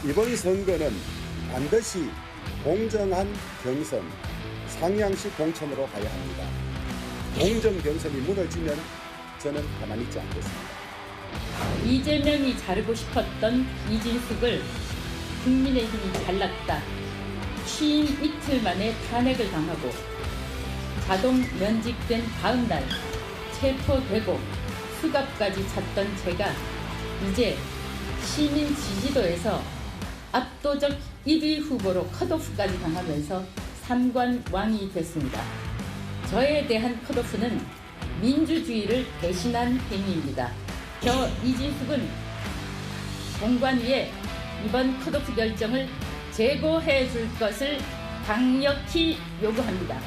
이번 선거는 반드시 공정한 경선, 상향식 공천으로 가야 합니다. 공정 경선이 무너지면 저는 가만히 있지 않겠습니다. 이재명이 자르고 싶었던 이진숙을 국민의힘이 잘랐다. 취임 이틀 만에 탄핵을 당하고 자동 면직된 다음 날 체포되고 수갑까지 찼던 제가 이제 시민 지지도에서 압도적 1위 후보로 컷오프까지 당하면서 삼관왕이 됐습니다. 저에 대한 컷오프는 민주주의를 배신한 행위입니다. 저 이진숙은 공관위에 이번 컷오프 결정을 재고해 줄 것을 강력히 요구합니다.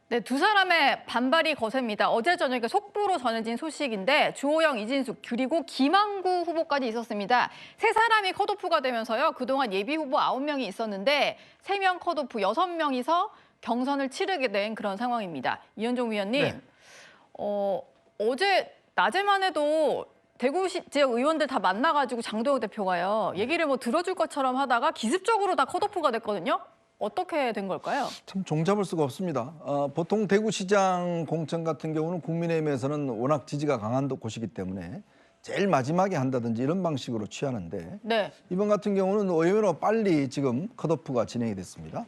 네, 두 사람의 반발이 거셉니다. 어제 저녁에 속보로 전해진 소식인데 주호영, 이진숙 그리고 김한구 후보까지 있었습니다. 세 사람이 컷오프가 되면서요. 그동안 예비 후보 9명이 있었는데 3명 컷오프 6명이서 경선을 치르게 된 그런 상황입니다. 이현종 위원님, 네. 어제 낮에만 해도 대구 지역 의원들 다 만나가지고 장도영 대표가요. 얘기를 뭐 들어줄 것처럼 하다가 기습적으로 다 컷오프가 됐거든요. 어떻게 된 걸까요? 참 종잡을 수가 없습니다. 보통 대구시장 공천 같은 경우는 국민의힘에서는 워낙 지지가 강한 곳이기 때문에 제일 마지막에 한다든지 이런 방식으로 취하는데 네. 이번 같은 경우는 의외로 빨리 지금 컷오프가 진행이 됐습니다.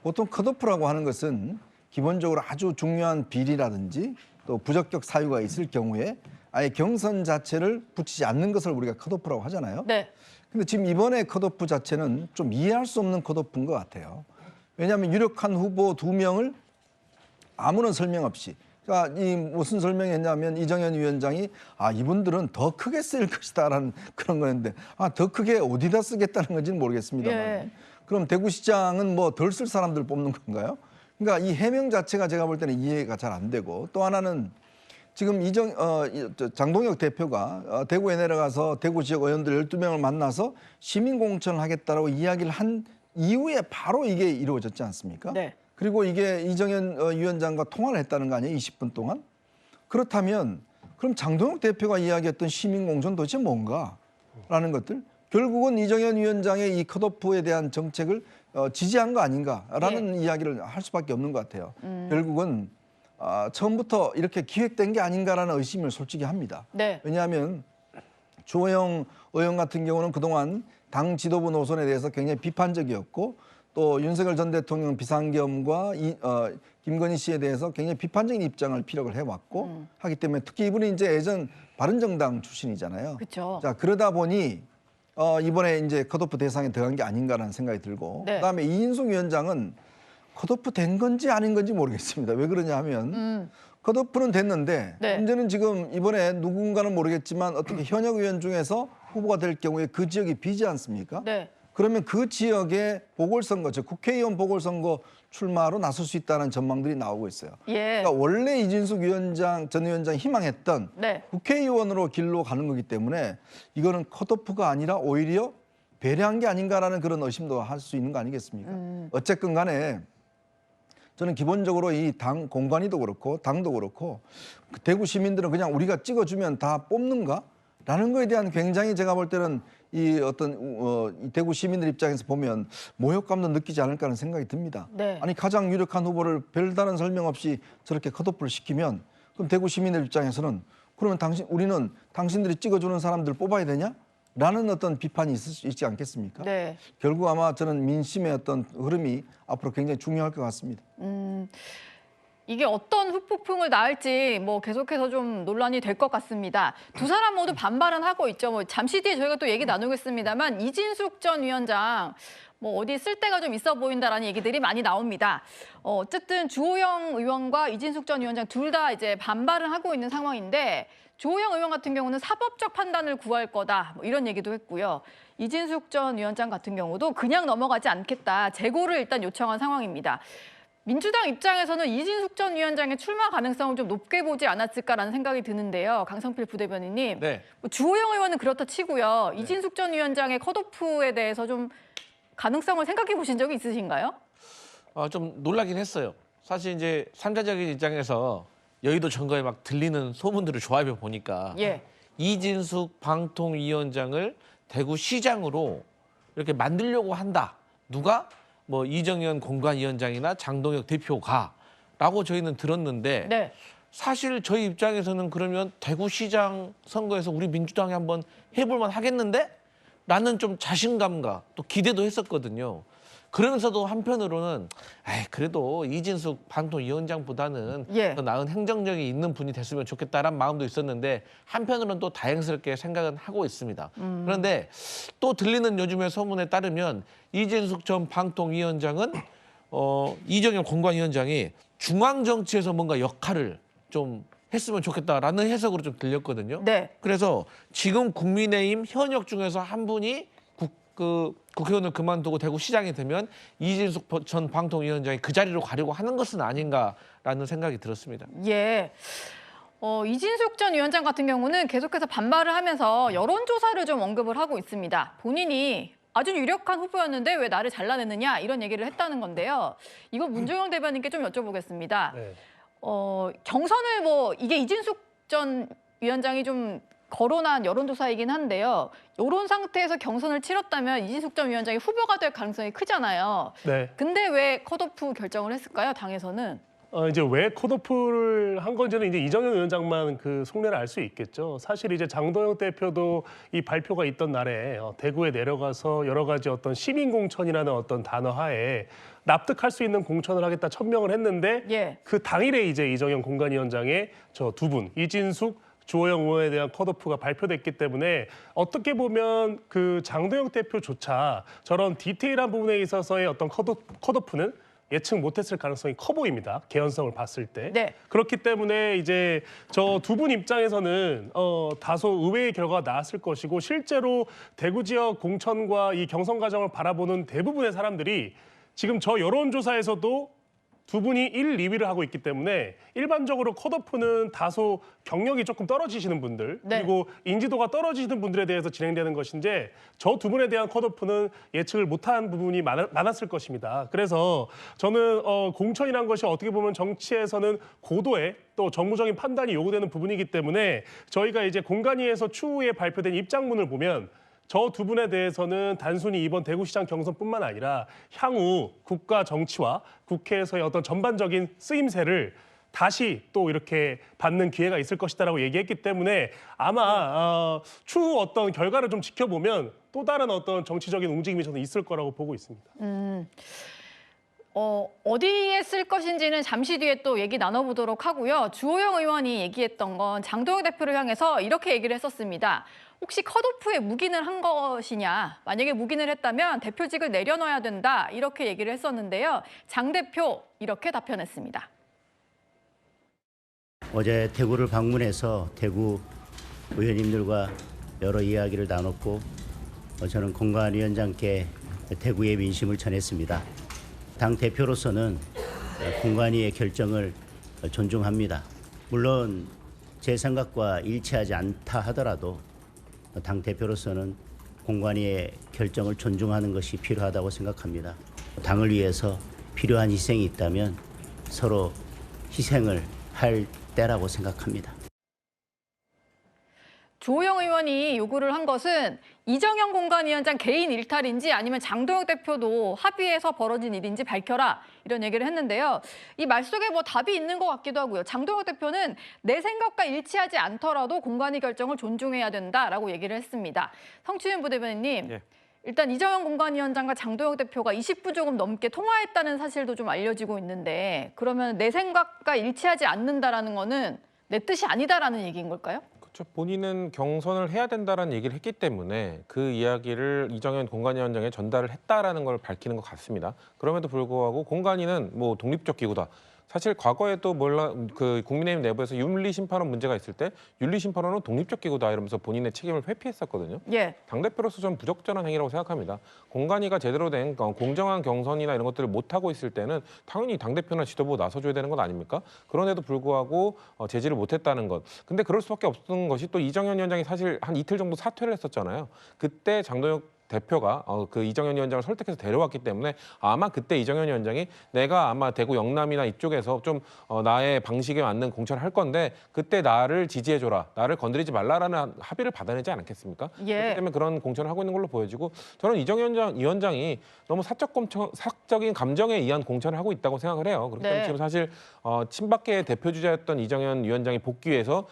보통 컷오프라고 하는 것은 기본적으로 아주 중요한 비리라든지 또 부적격 사유가 있을 경우에 아예 경선 자체를 붙이지 않는 것을 우리가 컷오프라고 하잖아요. 네. 근데 지금 이번에 컷오프 자체는 좀 이해할 수 없는 컷오프인 것 같아요. 왜냐하면 유력한 후보 2명을 아무런 설명 없이, 그러니까 이 무슨 설명이 했냐면 이정현 위원장이 이분들은 더 크게 쓰일 것이다라는 그런 거였는데 더 크게 어디다 쓰겠다는 건지는 모르겠습니다만 예. 그럼 대구시장은 뭐 덜 쓸 사람들 뽑는 건가요? 그러니까 이 해명 자체가 제가 볼 때는 이해가 잘 안 되고 또 하나는 지금 장동혁 대표가 대구에 내려가서 대구 지역 의원들 12명을 만나서 시민공천을 하겠다라고 이야기를 한 이후에 바로 이게 이루어졌지 않습니까? 네. 그리고 이게 이정현 위원장과 통화를 했다는 거 아니에요? 20분 동안? 그렇다면 그럼 장동혁 대표가 이야기했던 시민공천 도대체 뭔가라는 것들? 결국은 이정현 위원장의 이 컷오프에 대한 정책을 지지한 거 아닌가라는 이야기를 할 수밖에 없는 것 같아요. 결국은 처음부터 이렇게 기획된 게 아닌가라는 의심을 솔직히 합니다. 네. 왜냐하면 주호영 의원 같은 경우는 그동안 당 지도부 노선에 대해서 굉장히 비판적이었고 또 윤석열 전 대통령 비상겸과 김건희 씨에 대해서 굉장히 비판적인 입장을 피력을 해왔고 하기 때문에 특히 이분이 이제 예전 바른정당 출신이잖아요. 그렇죠. 자, 그러다 보니 이번에 이제 컷오프 대상에 들어간 게 아닌가라는 생각이 들고 네. 그다음에 이인숙 위원장은 컷오프 된 건지 아닌 건지 모르겠습니다. 왜 그러냐 하면 컷오프는 됐는데 네. 문제는 지금 이번에 누군가는 모르겠지만 어떻게 현역 의원 중에서 후보가 될 경우에 그 지역이 비지 않습니까? 네. 그러면 그 지역에 보궐선거, 즉 국회의원 보궐선거 출마로 나설 수 있다는 전망들이 나오고 있어요. 예. 그러니까 원래 이진숙 전 위원장이 희망했던 네. 국회의원으로 길로 가는 거기 때문에 이거는 컷오프가 아니라 오히려 배려한 게 아닌가라는 그런 의심도 할 수 있는 거 아니겠습니까? 어쨌건 간에 저는 기본적으로 이 당 공관위도 그렇고 당도 그렇고 대구 시민들은 그냥 우리가 찍어주면 다 뽑는가? 라는 거에 대한 굉장히 제가 볼 때는 이 이 대구 시민들 입장에서 보면 모욕감도 느끼지 않을까 하는 생각이 듭니다. 네. 아니 가장 유력한 후보를 별다른 설명 없이 저렇게 컷오프를 시키면 그럼 대구 시민들 입장에서는 그러면 우리는 당신들이 찍어주는 사람들 뽑아야 되냐? 라는 어떤 비판이 있을 수 있지 않겠습니까? 네. 결국 아마 저는 민심의 어떤 흐름이 앞으로 굉장히 중요할 것 같습니다. 이게 어떤 후폭풍을 낳을지 뭐 계속해서 좀 논란이 될 것 같습니다. 두 사람 모두 반발은 하고 있죠. 뭐 잠시 뒤에 저희가 또 얘기 나누겠습니다만 이진숙 전 위원장 뭐 어디 쓸데가 좀 있어 보인다라는 얘기들이 많이 나옵니다. 어쨌든 주호영 의원과 이진숙 전 위원장 둘 다 이제 반발을 하고 있는 상황인데 주호영 의원 같은 경우는 사법적 판단을 구할 거다 뭐 이런 얘기도 했고요. 이진숙 전 위원장 같은 경우도 그냥 넘어가지 않겠다. 재고를 일단 요청한 상황입니다. 민주당 입장에서는 이진숙 전 위원장의 출마 가능성을 좀 높게 보지 않았을까라는 생각이 드는데요. 강성필 부대변인님, 네. 뭐 주호영 의원은 그렇다 치고요. 이진숙 전 위원장의 컷오프에 대해서 좀 가능성을 생각해 보신 적이 있으신가요? 좀 놀라긴 했어요. 사실 이제 삼자적인 입장에서 여의도 선거에 막 들리는 소문들을 조합해 보니까 예. 이진숙 방통위원장을 대구시장으로 이렇게 만들려고 한다. 누가? 뭐 이정현 공관위원장이나 장동혁 대표가라고 저희는 들었는데 네. 사실 저희 입장에서는 그러면 대구시장 선거에서 우리 민주당이 한번 해볼만 하겠는데? 라는 좀 자신감과 또 기대도 했었거든요. 그러면서도 한편으로는 그래도 이진숙 방통위원장보다는 예. 더 나은 행정력이 있는 분이 됐으면 좋겠다라는 마음도 있었는데 한편으로는 또 다행스럽게 생각은 하고 있습니다. 그런데 또 들리는 요즘의 소문에 따르면 이진숙 전 방통위원장은 이정현 공관위원장이 중앙정치에서 뭔가 역할을 좀 했으면 좋겠다라는 해석으로 좀 들렸거든요. 네. 그래서 지금 국민의힘 현역 중에서 한 분이 국회의원을 그만두고 대구시장이 되면 이진숙 전 방통위원장이 그 자리로 가려고 하는 것은 아닌가라는 생각이 들었습니다. 예. 이진숙 전 위원장 같은 경우는 계속해서 반발을 하면서 여론조사를 좀 언급을 하고 있습니다. 본인이 아주 유력한 후보였는데 왜 나를 잘라내느냐 이런 얘기를 했다는 건데요. 이거 문종영 대변인께 좀 여쭤보겠습니다. 네. 경선을 이게 이진숙 전 위원장이 좀 거론한 여론조사이긴 한데요. 이런 상태에서 경선을 치렀다면 이진숙 전 위원장이 후보가 될 가능성이 크잖아요. 네. 근데 왜 컷오프 결정을 했을까요? 당에서는? 이제 왜 컷오프를 한 건지는 이제 이정현 위원장만 그 속내를 알 수 있겠죠. 사실 이제 장동혁 대표도 이 발표가 있던 날에 대구에 내려가서 여러 가지 어떤 시민 공천이라는 어떤 단어 하에 납득할 수 있는 공천을 하겠다 천명을 했는데 예. 그 당일에 이제 이정현 공관위원장의 저 두 분 이진숙 주호영 의원에 대한 컷오프가 발표됐기 때문에 어떻게 보면 그 장동혁 대표조차 저런 디테일한 부분에 있어서의 어떤 컷오프는 예측 못했을 가능성이 커 보입니다. 개연성을 봤을 때. 네. 그렇기 때문에 이제 저 두 분 입장에서는 다소 의외의 결과가 나왔을 것이고 실제로 대구 지역 공천과 이 경선 과정을 바라보는 대부분의 사람들이 지금 저 여론조사에서도 두 분이 1, 2위를 하고 있기 때문에 일반적으로 컷오프는 다소 경력이 조금 떨어지시는 분들 네. 그리고 인지도가 떨어지시는 분들에 대해서 진행되는 것인데 저 두 분에 대한 컷오프는 예측을 못한 부분이 많았을 것입니다. 그래서 저는 공천이란 것이 어떻게 보면 정치에서는 고도의 또 정무적인 판단이 요구되는 부분이기 때문에 저희가 이제 공관위에서 추후에 발표된 입장문을 보면 저 두 분에 대해서는 단순히 이번 대구시장 경선뿐만 아니라 향후 국가 정치와 국회에서의 어떤 전반적인 쓰임새를 다시 또 이렇게 받는 기회가 있을 것이다라고 얘기했기 때문에 아마 추후 어떤 결과를 좀 지켜보면 또 다른 어떤 정치적인 움직임이 저는 있을 거라고 보고 있습니다. 어디에 쓸 것인지는 잠시 뒤에 또 얘기 나눠보도록 하고요. 주호영 의원이 얘기했던 건 장동혁 대표를 향해서 이렇게 얘기를 했었습니다. 혹시 컷오프에 묵인을 한 것이냐. 만약에 묵인을 했다면 대표직을 내려놔야 된다. 이렇게 얘기를 했었는데요. 장 대표 이렇게 답변했습니다. 어제 대구를 방문해서 대구 의원님들과 여러 이야기를 나눴고 저는 공관위원장께 대구의 민심을 전했습니다. 당 대표로서는 공관위의 결정을 존중합니다. 물론 제 생각과 일치하지 않다 하더라도 당 대표로서는 공관위의 결정을 존중하는 것이 필요하다고 생각합니다. 당을 위해서 필요한 희생이 있다면 서로 희생을 할 때라고 생각합니다. 주호영 의원이 요구를 한 것은 이정현 공관위원장 개인 일탈인지 아니면 장동혁 대표도 합의해서 벌어진 일인지 밝혀라 이런 얘기를 했는데요. 이 말 속에 답이 있는 것 같기도 하고요. 장동혁 대표는 내 생각과 일치하지 않더라도 공관위 결정을 존중해야 된다라고 얘기를 했습니다. 성추윤 부대변인님. 예. 일단 이정현 공관위원장과 장동혁 대표가 20분 조금 넘게 통화했다는 사실도 좀 알려지고 있는데 그러면 내 생각과 일치하지 않는다라는 거는 내 뜻이 아니다라는 얘기인 걸까요? 그렇죠. 본인은 경선을 해야 된다라는 얘기를 했기 때문에 그 이야기를 이정현 공관위원장에 전달을 했다라는 걸 밝히는 것 같습니다. 그럼에도 불구하고 공관위는 독립적 기구다. 사실 과거에도 국민의힘 내부에서 윤리심판원 문제가 있을 때 윤리심판원은 독립적 기구다 이러면서 본인의 책임을 회피했었거든요. 예. 당대표로서 좀 부적절한 행위라고 생각합니다. 공관위가 제대로 된 공정한 경선이나 이런 것들을 못하고 있을 때는 당연히 당대표나 지도부 나서줘야 되는 것 아닙니까? 그런데도 불구하고 제지를 못했다는 것. 근데 그럴 수밖에 없었던 것이 또 이정현 위원장이 사실 한 이틀 정도 사퇴를 했었잖아요. 그때 장동혁 대표가 그 이정현 위원장을 설득해서 데려왔기 때문에 아마 그때 이정현 위원장이 내가 아마 대구 영남이나 이쪽에서 좀 나의 방식에 맞는 공천을 할 건데 그때 나를 지지해줘라, 나를 건드리지 말라라는 합의를 받아내지 않았겠습니까? 예. 그렇기 때문에 그런 공천을 하고 있는 걸로 보여지고 저는 이정현 위원장이 너무 사적인 감정에 의한 공천을 하고 있다고 생각을 해요. 그렇기 때문에 네. 지금 사실 친박계의 대표 주자였던 이정현 위원장이 복귀해서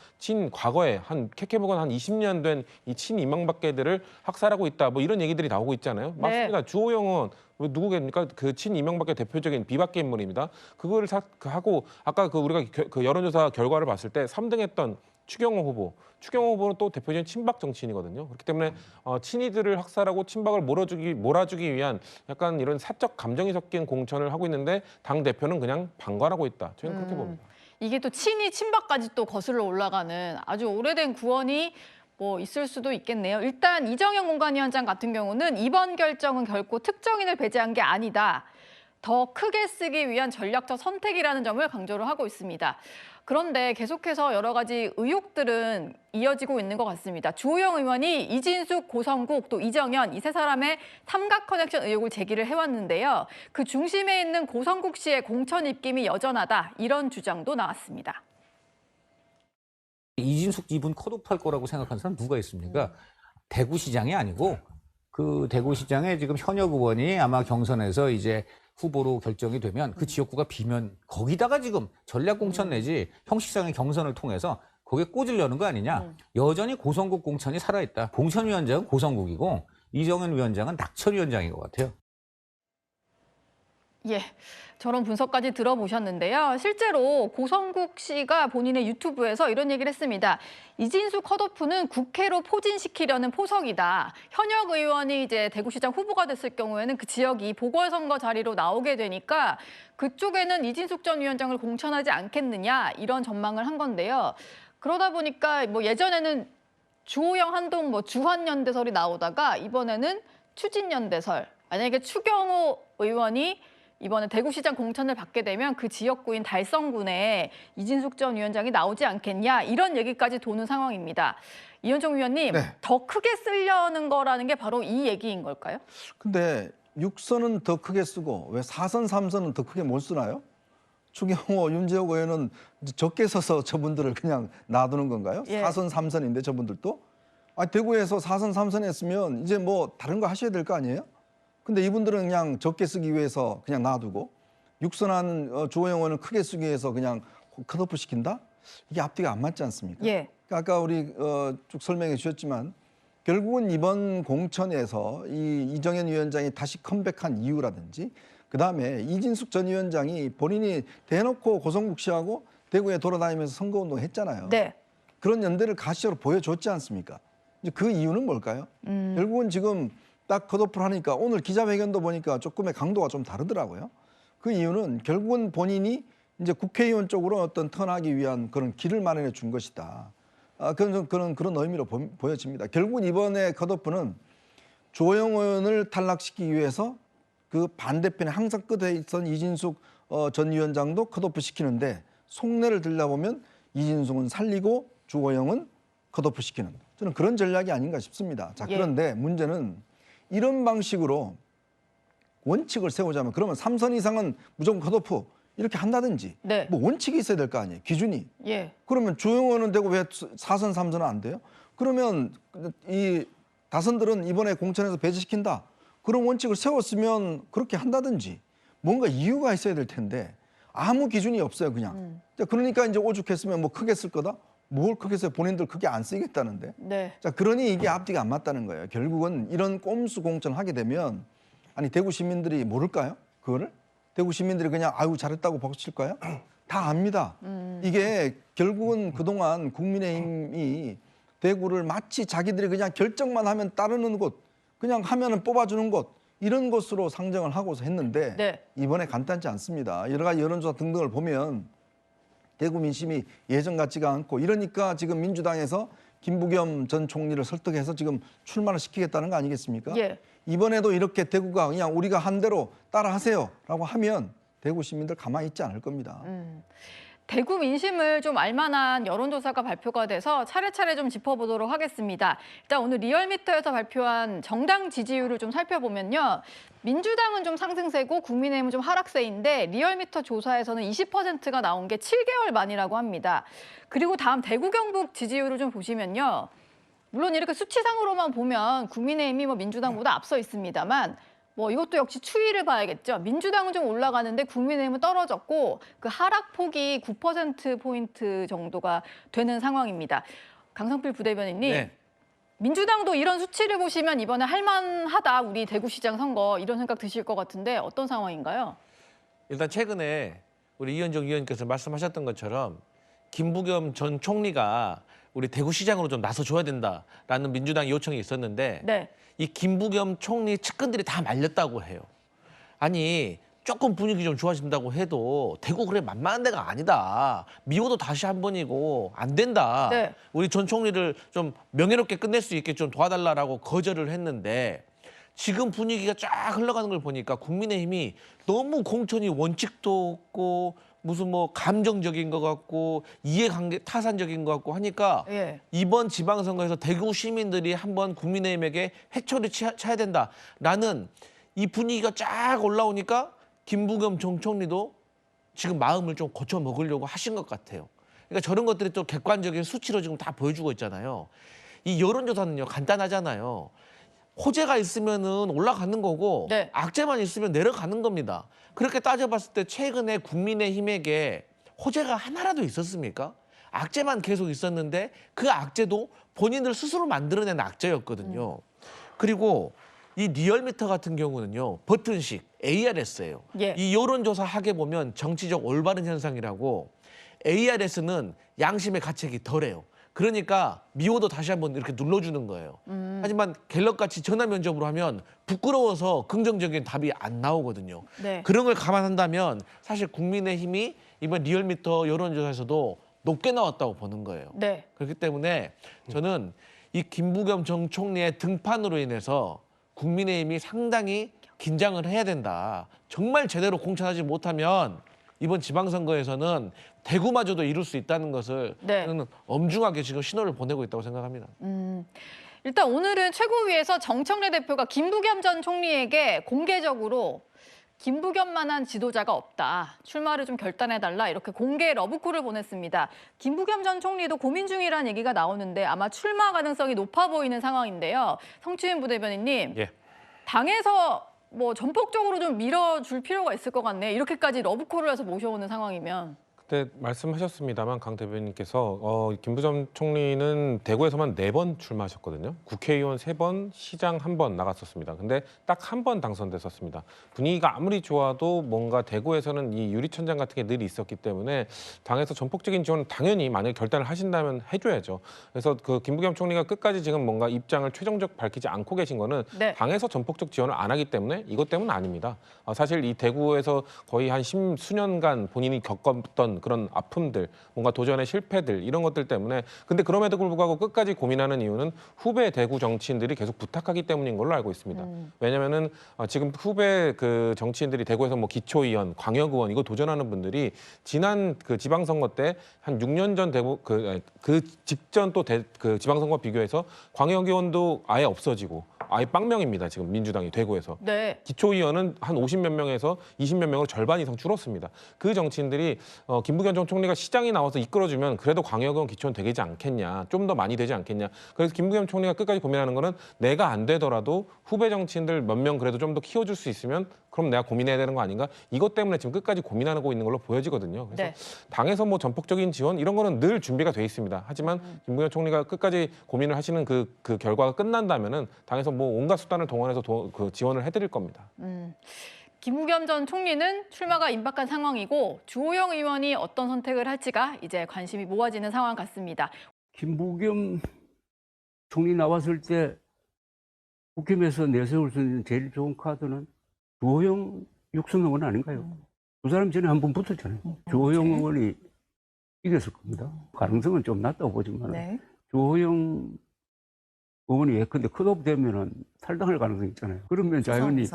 과거에 한 케케보건 한 20년 된 이 친이명박계들을 학살하고 있다. 뭐 이런 얘기들이 나오고 있잖아요. 네. 맞습니다. 주호영은 누구겠습니까? 그 친이명박계 대표적인 비박계 인물입니다. 그거를 하고 아까 우리가 그 여론조사 결과를 봤을 때 3등했던 추경호 후보는 또 대표적인 친박 정치인이거든요. 그렇기 때문에 친이들을 학살하고 친박을 몰아주기 위한 약간 이런 사적 감정이 섞인 공천을 하고 있는데 당 대표는 그냥 방관하고 있다. 저는 그렇게 봅니다. 이게 또 친이 친박까지 또 거슬러 올라가는 아주 오래된 구원이 뭐 있을 수도 있겠네요. 일단 이정현 공관위원장 같은 경우는 이번 결정은 결코 특정인을 배제한 게 아니다. 더 크게 쓰기 위한 전략적 선택이라는 점을 강조를 하고 있습니다. 그런데 계속해서 여러 가지 의혹들은 이어지고 있는 것 같습니다. 주호영 의원이 이진숙, 고성국, 또 이정현 이 세 사람의 삼각 커넥션 의혹을 제기를 해왔는데요. 그 중심에 있는 고성국 씨의 공천 입김이 여전하다 이런 주장도 나왔습니다. 이진숙 이분 컷오프할 거라고 생각하는 사람 누가 있습니까? 대구시장이 아니고 그 대구시장에 지금 현역 의원이 아마 경선에서 이제 후보로 결정이 되면 그 지역구가 비면 거기다가 지금 전략공천 내지 형식상의 경선을 통해서 거기에 꽂으려는 거 아니냐. 여전히 고성국 공천이 살아있다. 공천위원장은 고성국이고 이정현 위원장은 낙천 위원장인 것 같아요. 예, 저런 분석까지 들어보셨는데요. 실제로 고성국 씨가 본인의 유튜브에서 이런 얘기를 했습니다. 이진숙 컷오프는 국회로 포진시키려는 포석이다. 현역 의원이 이제 대구시장 후보가 됐을 경우에는 그 지역이 보궐선거 자리로 나오게 되니까 그쪽에는 이진숙 전 위원장을 공천하지 않겠느냐 이런 전망을 한 건데요. 그러다 보니까 뭐 예전에는 주호영, 한동, 뭐 주한연대설이 나오다가 이번에는 추진연대설. 만약에 추경호 의원이 이번에 대구시장 공천을 받게 되면 그 지역구인 달성군에 이진숙 전 위원장이 나오지 않겠냐 이런 얘기까지 도는 상황입니다. 이현종 위원님, 네. 더 크게 쓰려는 거라는 게 바로 이 얘기인 걸까요? 근데 6선은 더 크게 쓰고 왜 4선, 3선은 더 크게 못 쓰나요? 추경호, 윤재욱 의원은 적게 써서 저분들을 그냥 놔두는 건가요? 예. 4선, 3선인데 저분들도? 대구에서 4선, 3선 했으면 이제 뭐 다른 거 하셔야 될 거 아니에요? 근데 이분들은 그냥 적게 쓰기 위해서 그냥 놔두고 6선한 주호영 의원은 크게 쓰기 위해서 그냥 컷오프 시킨다? 이게 앞뒤가 안 맞지 않습니까? 예. 아까 우리 쭉 설명해 주셨지만 결국은 이번 공천에서 이 이정현 위원장이 다시 컴백한 이유라든지 그다음에 이진숙 전 위원장이 본인이 대놓고 고성국 씨하고 대구에 돌아다니면서 선거운동 했잖아요. 네. 그런 연대를 가시적으로 보여줬지 않습니까? 이제 그 이유는 뭘까요? 결국은 지금 딱 컷오프를 하니까 오늘 기자회견도 보니까 조금의 강도가 좀 다르더라고요. 그 이유는 결국은 본인이 이제 국회의원 쪽으로 어떤 턴하기 위한 그런 길을 마련해 준 것이다. 그런 의미로 보여집니다. 결국은 이번에 컷오프는 주호영 의원을 탈락시키기 위해서 그 반대편에 항상 끝에 있던 이진숙 전 위원장도 컷오프 시키는데 속내를 들여다보면 이진숙은 살리고 주호영은 컷오프 시키는 저는 그런 전략이 아닌가 싶습니다. 자, 그런데 문제는 이런 방식으로 원칙을 세우자면 그러면 3선 이상은 무조건 컷오프 이렇게 한다든지 네. 뭐 원칙이 있어야 될 거 아니에요. 기준이. 예. 그러면 주호영 의원은 되고 왜 4선, 3선은 안 돼요? 그러면 이 다선들은 이번에 공천에서 배제시킨다. 그런 원칙을 세웠으면 그렇게 한다든지 뭔가 이유가 있어야 될 텐데 아무 기준이 없어요, 그냥. 그러니까 이제 오죽했으면 뭐 크게 쓸 거다? 뭘 크게 써요? 본인들 크게 안 쓰겠다는데. 네. 자, 그러니 이게 앞뒤가 안 맞다는 거예요. 결국은 이런 꼼수 공천을 하게 되면 아니 대구 시민들이 모를까요? 그거를? 대구 시민들이 그냥 아유 잘했다고 박수칠까요? 다 압니다. 이게 결국은 그동안 국민의힘이 대구를 마치 자기들이 그냥 결정만 하면 따르는 곳, 그냥 하면은 뽑아주는 곳 이런 것으로 상정을 하고서 했는데 네. 이번에 간단치 않습니다. 여러 가지 여론조사 등등을 보면 대구 민심이 예전 같지가 않고 이러니까 지금 민주당에서 김부겸 전 총리를 설득해서 지금 출마를 시키겠다는 거 아니겠습니까? 예. 이번에도 이렇게 대구가 그냥 우리가 한 대로 따라하세요라고 하면 대구 시민들 가만히 있지 않을 겁니다. 대구 민심을 좀 알만한 여론조사가 발표가 돼서 차례차례 좀 짚어보도록 하겠습니다. 일단 오늘 리얼미터에서 발표한 정당 지지율을 좀 살펴보면요. 민주당은 좀 상승세고 국민의힘은 좀 하락세인데 리얼미터 조사에서는 20%가 나온 게 7개월 만이라고 합니다. 그리고 다음 대구 경북 지지율을 좀 보시면요. 물론 이렇게 수치상으로만 보면 국민의힘이 민주당보다 앞서 있습니다만 이것도 역시 추이를 봐야겠죠. 민주당은 좀 올라가는데 국민의힘은 떨어졌고 그 하락폭이 9%포인트 정도가 되는 상황입니다. 강성필 부대변인님, 네. 민주당도 이런 수치를 보시면 이번에 할만하다, 우리 대구시장 선거, 이런 생각 드실 것 같은데 어떤 상황인가요? 일단 최근에 우리 이현정 의원님께서 말씀하셨던 것처럼 김부겸 전 총리가 우리 대구시장으로 좀 나서줘야 된다라는 민주당 요청이 있었는데 네. 이 김부겸 총리 측근들이 다 말렸다고 해요. 아니 조금 분위기 좀 좋아진다고 해도 대구 그래 만만한 데가 아니다. 미호도 다시 한 번이고 안 된다. 네. 우리 전 총리를 좀 명예롭게 끝낼 수 있게 좀 도와달라라고 거절을 했는데 지금 분위기가 쫙 흘러가는 걸 보니까 국민의힘이 너무 공천이 원칙도 없고 무슨 감정적인 것 같고 이해관계 타산적인 것 같고 하니까 예. 이번 지방선거에서 대구 시민들이 한번 국민의힘에게 회초리 쳐야 된다라는 이 분위기가 쫙 올라오니까 김부겸 전 총리도 지금 마음을 좀 고쳐 먹으려고 하신 것 같아요. 그러니까 저런 것들이 또 객관적인 수치로 지금 다 보여주고 있잖아요. 이 여론조사는요 간단하잖아요. 호재가 있으면은 올라가는 거고 네. 악재만 있으면 내려가는 겁니다. 그렇게 따져봤을 때 최근에 국민의힘에게 호재가 하나라도 있었습니까? 악재만 계속 있었는데 그 악재도 본인들 스스로 만들어낸 악재였거든요. 그리고 이 리얼미터 같은 경우는요. 버튼식 ARS예요. 예. 이 여론조사 하게 보면 정치적 올바른 현상이라고 ARS는 양심의 가책이 덜해요. 그러니까 미호도 다시 한번 이렇게 눌러주는 거예요. 하지만 갤럽같이 전화 면접으로 하면 부끄러워서 긍정적인 답이 안 나오거든요. 네. 그런 걸 감안한다면 사실 국민의힘이 이번 리얼미터 여론조사에서도 높게 나왔다고 보는 거예요. 네. 그렇기 때문에 저는 이 김부겸 전 총리의 등판으로 인해서 국민의힘이 상당히 긴장을 해야 된다. 정말 제대로 공천하지 못하면 이번 지방선거에서는 대구마저도 이룰 수 있다는 것을 네. 저는 엄중하게 지금 신호를 보내고 있다고 생각합니다. 일단 오늘은 최고위에서 정청래 대표가 김부겸 전 총리에게 공개적으로 김부겸만한 지도자가 없다. 출마를 좀 결단해달라. 이렇게 공개 러브콜을 보냈습니다. 김부겸 전 총리도 고민 중이라는 얘기가 나오는데 아마 출마 가능성이 높아 보이는 상황인데요. 성추인 부대변인님, 예. 당에서 전폭적으로 좀 밀어줄 필요가 있을 것 같네. 이렇게까지 러브콜을 해서 모셔오는 상황이면. 그때 말씀하셨습니다만 강 대변인께서 김부겸 총리는 대구에서만 4번 출마하셨거든요. 국회의원 3번, 시장 1번 나갔었습니다. 근데 딱 1번 당선됐었습니다. 분위기가 아무리 좋아도 뭔가 대구에서는 이 유리천장 같은 게 늘 있었기 때문에 당에서 전폭적인 지원은 당연히 만약에 결단을 하신다면 해줘야죠. 그래서 그 김부겸 총리가 끝까지 지금 뭔가 입장을 최종적 밝히지 않고 계신 거는 네. 당에서 전폭적 지원을 안 하기 때문에 이것 때문은 아닙니다. 사실 이 대구에서 거의 한 10수년간 본인이 겪었던 그런 아픔들, 뭔가 도전의 실패들 이런 것들 때문에 근데 그럼에도 불구하고 끝까지 고민하는 이유는 후배 대구 정치인들이 계속 부탁하기 때문인 걸로 알고 있습니다. 왜냐면은 지금 후배 그 정치인들이 대구에서 기초의원, 광역의원 이거 도전하는 분들이 지난 그 지방선거 때 한 6년 전 대구 그 직전 또 그 지방선거 비교해서 광역의원도 아예 없어지고 아예 빵명입니다. 지금 민주당이 대구에서. 네. 기초의원은 한 50몇 명에서 20몇 명으로 절반 이상 줄었습니다. 그 정치인들이 김부겸 전 총리가 시장이 나와서 이끌어주면 그래도 광역의원 기초는 되지 않겠냐. 좀 더 많이 되지 않겠냐. 그래서 김부겸 총리가 끝까지 고민하는 거는 내가 안 되더라도 후배 정치인들 몇 명 그래도 좀 더 키워줄 수 있으면 그럼 내가 고민해야 되는 거 아닌가? 이것 때문에 지금 끝까지 고민하고 있는 걸로 보여지거든요. 그래서 네. 당에서 전폭적인 지원 이런 거는 늘 준비가 돼 있습니다. 하지만 김부겸 총리가 끝까지 고민을 하시는 그 결과가 끝난다면은 당에서 온갖 수단을 동원해서 그 지원을 해드릴 겁니다. 김부겸 전 총리는 출마가 임박한 상황이고 주호영 의원이 어떤 선택을 할지가 이제 관심이 모아지는 상황 같습니다. 김부겸 총리 나왔을 때 국힘에서 내세울 수 있는 제일 좋은 카드는 주호영 육선 의원 아닌가요? 두 사람 전에 한 번 붙었잖아요. 주호영 의원이 이겼을 겁니다. 가능성은 좀 낮다고 보지만 네. 주호영 의원이 예컨대 컷오프 되면은 탈당할 가능성이 있잖아요. 그러면 자연히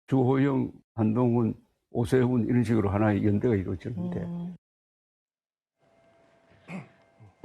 주호영, 한동훈, 오세훈 이런 식으로 하나의 연대가 이루어지는데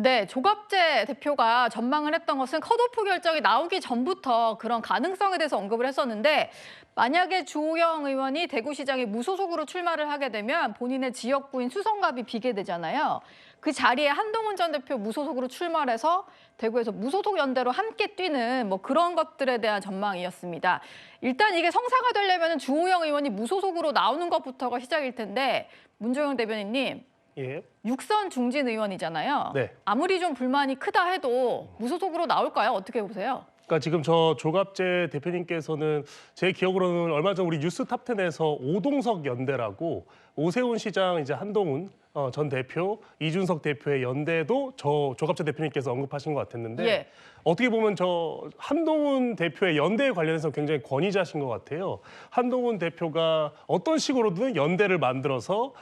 네, 조갑재 대표가 전망을 했던 것은 컷오프 결정이 나오기 전부터 그런 가능성에 대해서 언급을 했었는데 만약에 주호영 의원이 대구시장에 무소속으로 출마를 하게 되면 본인의 지역구인 수성갑이 비게 되잖아요. 그 자리에 한동훈 전 대표 무소속으로 출마를 해서 대구에서 무소속 연대로 함께 뛰는 뭐 그런 것들에 대한 전망이었습니다. 일단 이게 성사가 되려면 주호영 의원이 무소속으로 나오는 것부터가 시작일 텐데 문종영 대변인님. 예. 육선 중진 의원이잖아요. 네. 아무리 좀 불만이 크다 해도 무소속으로 나올까요? 어떻게 보세요? 그러니까 지금 저 조갑재 대표님께서는 제 기억으로는 얼마 전 우리 뉴스 탑10에서 오동석 연대라고 오세훈 시장, 이제 한동훈 전 대표, 이준석 대표의 연대도 저 조갑재 대표님께서 언급하신 것 같았는데 예. 어떻게 보면 저 한동훈 대표의 연대에 관련해서 굉장히 권위자신 것 같아요. 한동훈 대표가 어떤 식으로든 연대를 만들어서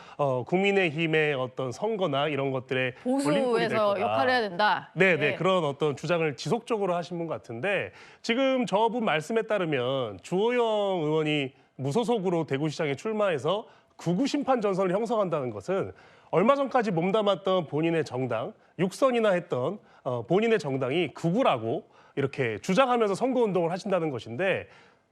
국민의힘의 어떤 선거나 이런 것들에 걸림돌이 될 보수에서 거다. 역할을 해야 된다. 네네 예. 그런 어떤 주장을 지속적으로 하신 분 같은데 지금 저분 말씀에 따르면 주호영 의원이 무소속으로 대구시장에 출마해서 극우 심판 전선을 형성한다는 것은 얼마 전까지 몸담았던 본인의 정당, 육선이나 했던 본인의 정당이 극우라고 이렇게 주장하면서 선거운동을 하신다는 것인데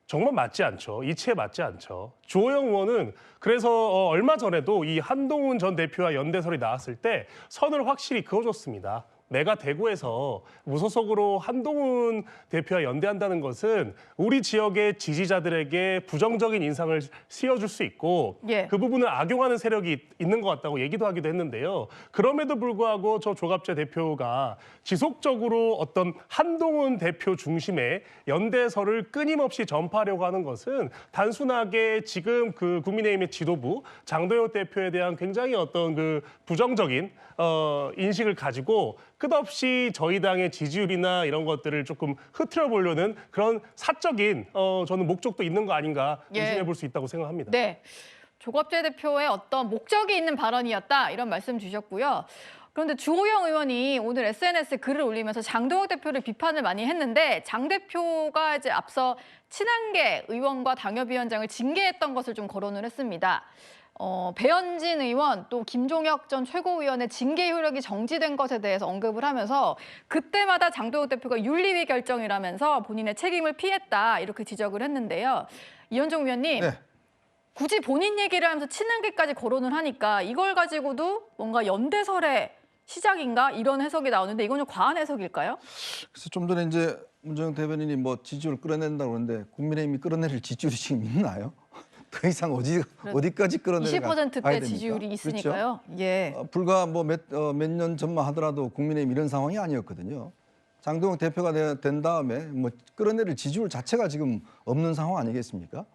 정말 맞지 않죠. 이치에 맞지 않죠. 주호영 의원은 그래서 얼마 전에도 이 한동훈 전 대표와 연대설이 나왔을 때 선을 확실히 그어줬습니다. 내가 대구에서 무소속으로 한동훈 대표와 연대한다는 것은 우리 지역의 지지자들에게 부정적인 인상을 씌워줄 수 있고 예. 그 부분을 악용하는 세력이 있는 것 같다고 얘기도 하기도 했는데요. 그럼에도 불구하고 저 조갑재 대표가 지속적으로 어떤 한동훈 대표 중심의 연대설을 끊임없이 전파하려고 하는 것은 단순하게 지금 그 국민의힘의 지도부 장도혁 대표에 대한 굉장히 어떤 그 부정적인 인식을 가지고 끝없이 저희 당의 지지율이나 이런 것들을 조금 흐트려 보려는 그런 사적인 저는 목적도 있는 거 아닌가 의심해 볼 수 있다고 생각합니다. 네, 조갑재 대표의 어떤 목적이 있는 발언이었다 이런 말씀 주셨고요. 그런데 주호영 의원이 오늘 SNS에 글을 올리면서 장도혁 대표를 비판을 많이 했는데 장 대표가 이제 앞서 친한계 의원과 당협위원장을 징계했던 것을 좀 거론을 했습니다. 배현진 의원 또 김종혁 전 최고위원의 징계 효력이 정지된 것에 대해서 언급을 하면서 그때마다 장도혁 대표가 윤리위 결정이라면서 본인의 책임을 피했다 이렇게 지적을 했는데요. 이현종 위원님. 네. 굳이 본인 얘기를 하면서 친한계까지 거론을 하니까 이걸 가지고도 뭔가 연대설의 시작인가 이런 해석이 나오는데 이건 좀 과한 해석일까요? 그래서 좀 전에 이제 문정영 대변인이 뭐 지지율 끌어낸다고 그러는데 국민의힘이 끌어낼 지지율이 지금 있나요? 더 이상 어디까지 끌어내야 20%대 지지율이 있으니까요. 그렇죠? 예. 불과 뭐 몇 년 전만 하더라도 국민의힘 이런 상황이 아니었거든요. 장동혁 대표가 된 다음에 뭐 끌어내릴 지지율 자체가 지금 없는 상황 아니겠습니까?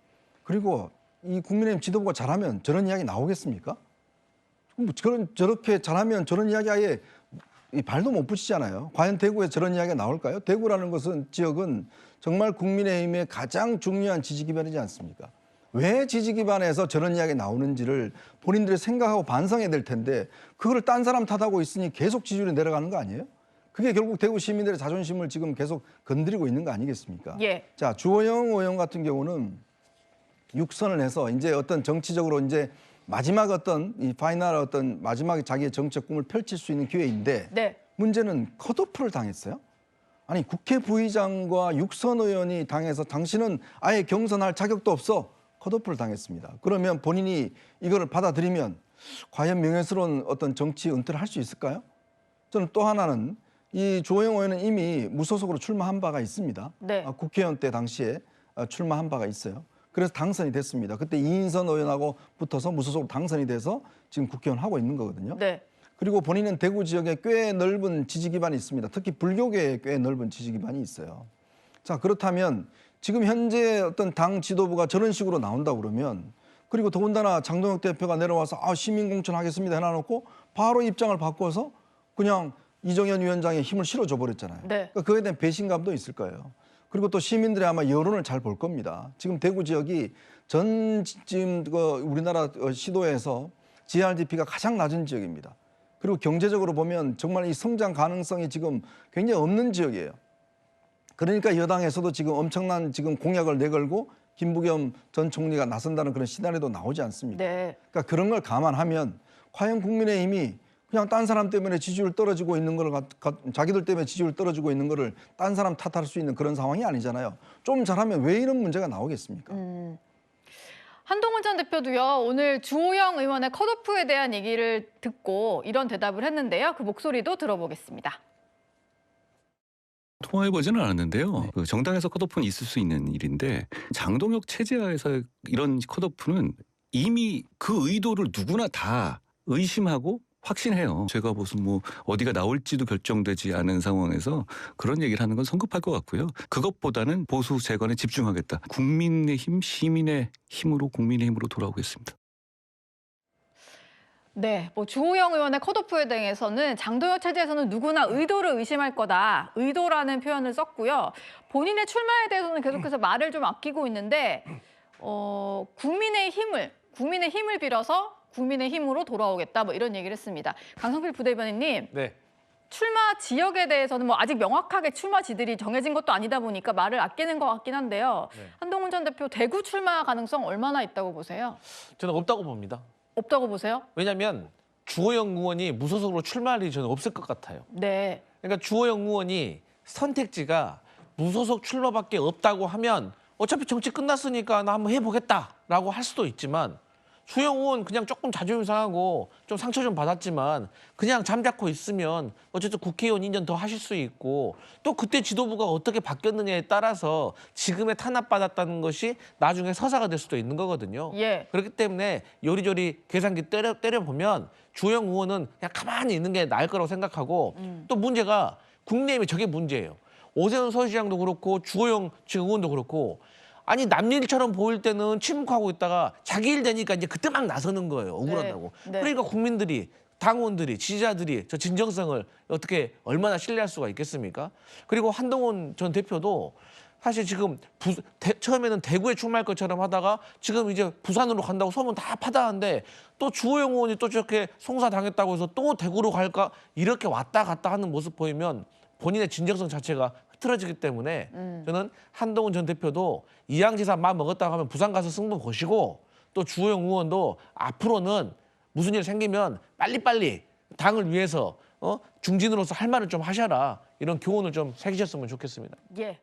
그리고 이 국민의힘 지도부가 잘하면 저런 이야기 나오겠습니까? 저렇게 잘하면 저런 이야기 아예 발도 못 붙이잖아요. 과연 대구에 저런 이야기가 나올까요? 대구라는 것은 지역은 정말 국민의힘의 가장 중요한 지지 기반이지 않습니까? 왜 지지 기반에서 저런 이야기 나오는지를 본인들이 생각하고 반성해야 될 텐데 그걸 딴 사람 탓하고 있으니 계속 지지율이 내려가는 거 아니에요? 그게 결국 대구 시민들의 자존심을 지금 계속 건드리고 있는 거 아니겠습니까? 예. 자, 주호영 의원 같은 경우는 육선을 해서 이제 어떤 정치적으로 이제 마지막 어떤 이 파이널 어떤 마지막에 자기의 정책 꿈을 펼칠 수 있는 기회인데 네. 문제는 컷오프를 당했어요. 아니 국회 부의장과 육선 의원이 당해서 당신은 아예 경선할 자격도 없어. 컷오프를 당했습니다. 그러면 본인이 이거를 받아들이면 과연 명예스러운 어떤 정치 은퇴를 할 수 있을까요? 저는 또 하나는 이 주호영 의원은 이미 무소속으로 출마한 바가 있습니다. 네. 국회의원 때 당시에 출마한 바가 있어요. 그래서 당선이 됐습니다. 그때 이인선 의원하고 붙어서 무소속으로 당선이 돼서 지금 국회의원 하고 있는 거거든요. 네. 그리고 본인은 대구 지역에 꽤 넓은 지지 기반이 있습니다. 특히 불교계에 꽤 넓은 지지 기반이 있어요. 자, 그렇다면 지금 현재 어떤 당 지도부가 저런 식으로 나온다 그러면 그리고 더군다나 장동혁 대표가 내려와서 시민공천 하겠습니다 해놔놓고 바로 입장을 바꿔서 그냥 이정현 위원장의 힘을 실어줘 버렸잖아요. 네. 그러니까 그에 대한 배신감도 있을 거예요. 그리고 또 시민들이 아마 여론을 잘 볼 겁니다. 지금 대구 지역이 지금 우리나라 시도에서 GRDP가 가장 낮은 지역입니다. 그리고 경제적으로 보면 정말 이 성장 가능성이 지금 굉장히 없는 지역이에요. 그러니까 여당에서도 지금 엄청난 지금 공약을 내걸고 김부겸 전 총리가 나선다는 그런 시나리오도 나오지 않습니까? 네. 그러니까 그런 걸 감안하면 과연 국민의힘이 그냥 딴 사람 때문에 지지율 떨어지고 있는 걸 자기들 때문에 지지율 떨어지고 있는 거를 딴 사람 탓할 수 있는 그런 상황이 아니잖아요. 좀 잘하면 왜 이런 문제가 나오겠습니까? 한동훈 전 대표도요, 오늘 주호영 의원의 컷오프에 대한 얘기를 듣고 이런 대답을 했는데요. 그 목소리도 들어보겠습니다. 통화해보지는 않았는데요. 그 정당에서 컷오프는 있을 수 있는 일인데 장동혁 체제하에서 이런 컷오프는 이미 그 의도를 누구나 다 의심하고 확신해요. 제가 무슨 뭐 어디가 나올지도 결정되지 않은 상황에서 그런 얘기를 하는 건 성급할 것 같고요. 그것보다는 보수 재건에 집중하겠다. 국민의힘, 시민의 힘으로 국민의힘으로 돌아오겠습니다. 네, 뭐 주호영 의원의 컷오프에 대해서는 장동혁 체제에서는 누구나 의도를 의심할 거다. 의도라는 표현을 썼고요. 본인의 출마에 대해서는 계속해서 말을 좀 아끼고 있는데 국민의 힘을 빌어서 국민의 힘으로 돌아오겠다. 뭐 이런 얘기를 했습니다. 강성필 부대변인님. 네. 출마 지역에 대해서는 뭐 아직 명확하게 출마지들이 정해진 것도 아니다 보니까 말을 아끼는 것 같긴 한데요. 네. 한동훈 전 대표 대구 출마 가능성 얼마나 있다고 보세요? 저는 없다고 봅니다. 없다고 보세요? 왜냐하면 주호영 의원이 무소속으로 출마할 일이 저는 없을 것 같아요. 네. 그러니까 주호영 의원이 선택지가 무소속 출마밖에 없다고 하면 어차피 정치 끝났으니까 나 한번 해보겠다라고 할 수도 있지만 주호영 의원 그냥 조금 자존심 상하고 좀 상처 좀 받았지만 그냥 잠자코 있으면 어쨌든 국회의원 2년 더 하실 수 있고 또 그때 지도부가 어떻게 바뀌었느냐에 따라서 지금의 탄압받았다는 것이 나중에 서사가 될 수도 있는 거거든요. 예. 그렇기 때문에 요리조리 계산기 때려보면 주호영 의원은 그냥 가만히 있는 게 나을 거라고 생각하고 또 문제가 국내에 저게 문제예요. 오세훈 서울시장도 그렇고 주호영 지금 의원도 그렇고 아니 남일처럼 보일 때는 침묵하고 있다가 자기 일 되니까 이제 그때 막 나서는 거예요. 억울하다고. 네. 그러니까 국민들이 당원들이 지지자들이 저 진정성을 어떻게 얼마나 신뢰할 수가 있겠습니까? 그리고 한동훈 전 대표도 사실 지금 처음에는 대구에 출마할 것처럼 하다가 지금 이제 부산으로 간다고 소문 다 파다하는데 또 주호영 의원이 또 저렇게 송사당했다고 해서 또 대구로 갈까 이렇게 왔다 갔다 하는 모습 보이면 본인의 진정성 자체가 흐트러지기 때문에 저는 한동훈 전 대표도 이양지사 마음 먹었다고 하면 부산 가서 승부 보시고 또 주호영 의원도 앞으로는 무슨 일 생기면 빨리빨리 당을 위해서 중진으로서 할 말을 좀 하셔라 이런 교훈을 좀 새기셨으면 좋겠습니다. 예.